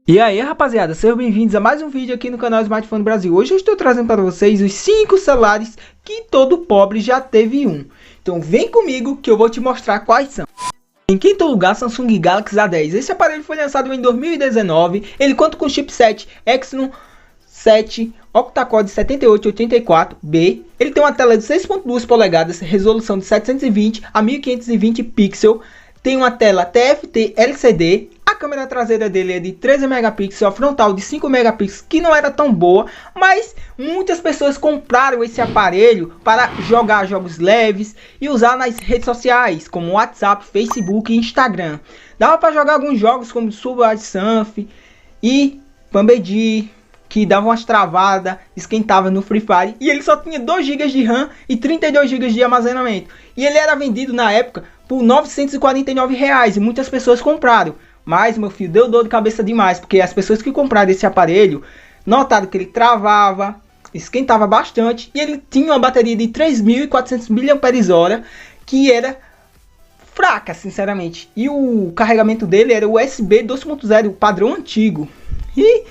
E aí rapaziada, sejam bem-vindos a mais um vídeo aqui no canal Smartphone Brasil. Hoje eu estou trazendo para vocês os 5 celulares que todo pobre já teve um. Então vem comigo que eu vou te mostrar quais são. Em quinto lugar, Samsung Galaxy A10. Esse aparelho foi lançado em 2019. Ele conta com chipset Exynos 7 octa-core 7884B. Ele tem uma tela de 6.2 polegadas, resolução de 720 a 1520 pixels. Tem uma tela TFT LCD. A câmera traseira dele é de 13 megapixels, a frontal de 5 megapixels, que não era tão boa, mas muitas pessoas compraram esse aparelho para jogar jogos leves e usar nas redes sociais, como WhatsApp, Facebook e Instagram. Dava para jogar alguns jogos como Subway Surf e PUBG, que davam umas travadas, esquentava no Free Fire, e ele só tinha 2 GB de RAM e 32 GB de armazenamento. E ele era vendido na época por R$ 949 e muitas pessoas compraram. Mas, meu filho, deu dor de cabeça demais, porque as pessoas que compraram esse aparelho notaram que ele travava, esquentava bastante, e ele tinha uma bateria de 3.400 mAh, que era fraca, sinceramente. E o carregamento dele era USB 2.0, padrão antigo. E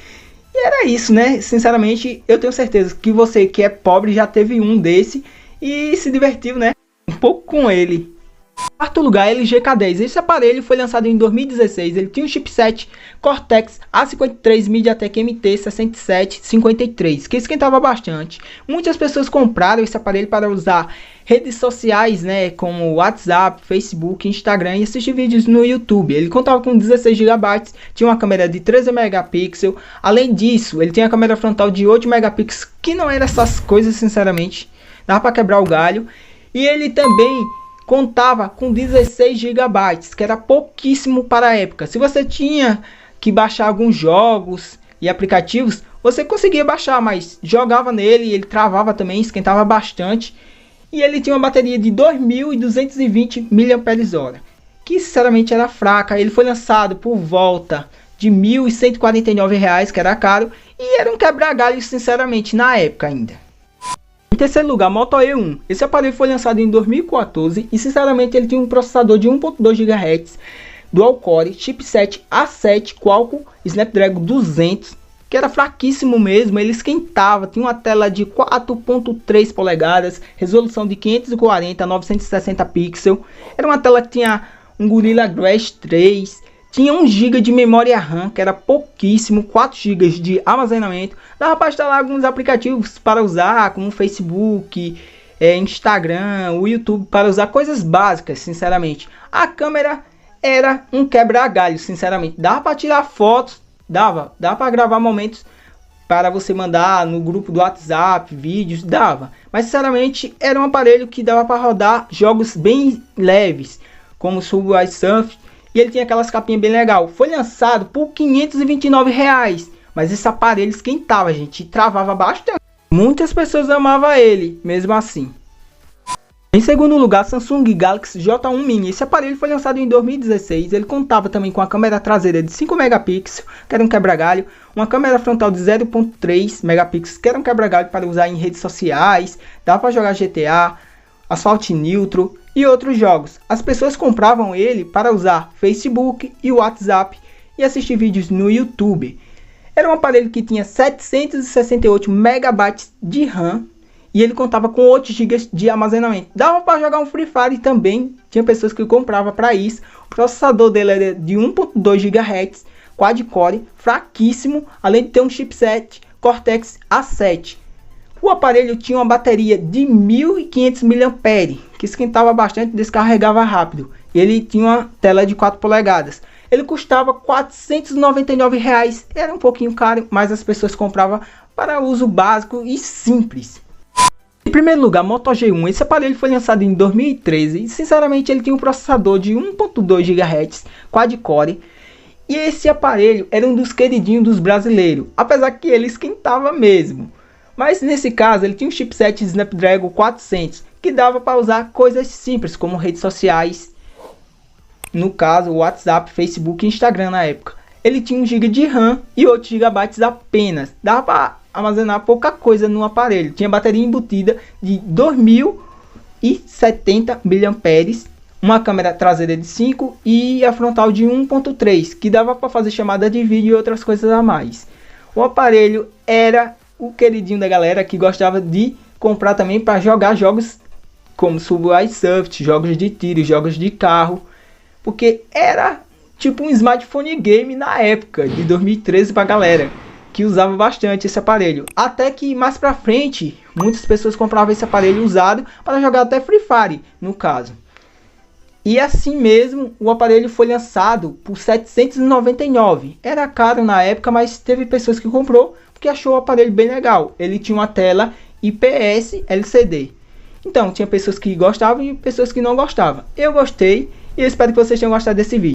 era isso, né? Sinceramente, eu tenho certeza que você que é pobre já teve um desse e se divertiu, né? Um pouco com ele. Em quarto lugar, LG K10. Esse aparelho foi lançado em 2016. Ele tinha um chipset Cortex A53 MediaTek MT6753, que esquentava bastante. Muitas pessoas compraram esse aparelho para usar redes sociais, né, como WhatsApp, Facebook, Instagram, e assistir vídeos no YouTube. Ele contava com 16 GB, tinha uma câmera de 13 megapixels. Além disso, ele tinha a câmera frontal de 8 megapixels, que não era essas coisas, sinceramente. Dava para quebrar o galho. E ele também contava com 16 GB, que era pouquíssimo para a época. Se você tinha que baixar alguns jogos e aplicativos, você conseguia baixar, mas jogava nele e ele travava também, esquentava bastante. E ele tinha uma bateria de 2.220 mAh, que sinceramente era fraca. Ele foi lançado por volta de R$ 1.149, que era caro, e era um quebra-galho, sinceramente, na época ainda. Em terceiro lugar, Moto E1. Esse aparelho foi lançado em 2014 e sinceramente ele tinha um processador de 1.2 GHz, dual core, chipset A7 Qualcomm Snapdragon 200, que era fraquíssimo mesmo. Ele esquentava, tinha uma tela de 4.3 polegadas, resolução de 540 a 960 pixels. Era uma tela que tinha um Gorilla Glass 3. Tinha 1 GB de memória RAM, que era pouquíssimo, 4 GB de armazenamento. Dava para instalar alguns aplicativos para usar, como Facebook, Instagram, o YouTube, para usar coisas básicas, sinceramente. A câmera era um quebra-galho, sinceramente. Dava para tirar fotos, dava para gravar momentos para você mandar no grupo do WhatsApp, vídeos, dava. Mas, sinceramente, era um aparelho que dava para rodar jogos bem leves, como Subway Surf. E ele tinha aquelas capinhas bem legal. Foi lançado por R$ 529, mas esse aparelho esquentava, gente, e travava bastante. Muitas pessoas amavam ele, mesmo assim. Em segundo lugar, Samsung Galaxy J1 Mini. Esse aparelho foi lançado em 2016. Ele contava também com a câmera traseira de 5 megapixels, que era um quebra-galho, uma câmera frontal de 0.3 megapixels, que era um quebra-galho para usar em redes sociais, dava para jogar GTA, Asphalt Nitro e outros jogos. As pessoas compravam ele para usar Facebook e WhatsApp e assistir vídeos no YouTube. Era um aparelho que tinha 768 megabytes de RAM e ele contava com 8 GB de armazenamento. Dava para jogar um Free Fire também, tinha pessoas que compravam para isso. O processador dele era de 1.2 GHz, quad-core, fraquíssimo, além de ter um chipset Cortex A7. O aparelho tinha uma bateria de 1.500 mAh, que esquentava bastante e descarregava rápido. Ele tinha uma tela de 4 polegadas. Ele custava R$ 499. Era um pouquinho caro, mas as pessoas compravam para uso básico e simples. Em primeiro lugar, Moto G1. Esse aparelho foi lançado em 2013 e sinceramente ele tinha um processador de 1.2 GHz, quad-core. E esse aparelho era um dos queridinhos dos brasileiros, apesar que ele esquentava mesmo. Mas nesse caso ele tinha um chipset Snapdragon 400 que dava para usar coisas simples como redes sociais, no caso WhatsApp, Facebook e Instagram na época. Ele tinha 1 GB de RAM e 8 GB apenas, dava para armazenar pouca coisa no aparelho. Tinha bateria embutida de 2070 mAh, uma câmera traseira de 5 e a frontal de 1.3, que dava para fazer chamada de vídeo e outras coisas a mais. O aparelho era o queridinho da galera que gostava de comprar também para jogar jogos como Subway Surf, jogos de tiro, jogos de carro, porque era tipo um smartphone game na época de 2013 para galera que usava bastante esse aparelho. Até que mais para frente, muitas pessoas compravam esse aparelho usado para jogar até Free Fire, no caso. E assim mesmo, o aparelho foi lançado por 799. Era caro na época, mas teve pessoas que comprou porque achou o aparelho bem legal. Ele tinha uma tela IPS LCD. Então, tinha pessoas que gostavam e pessoas que não gostavam. Eu gostei e eu espero que vocês tenham gostado desse vídeo.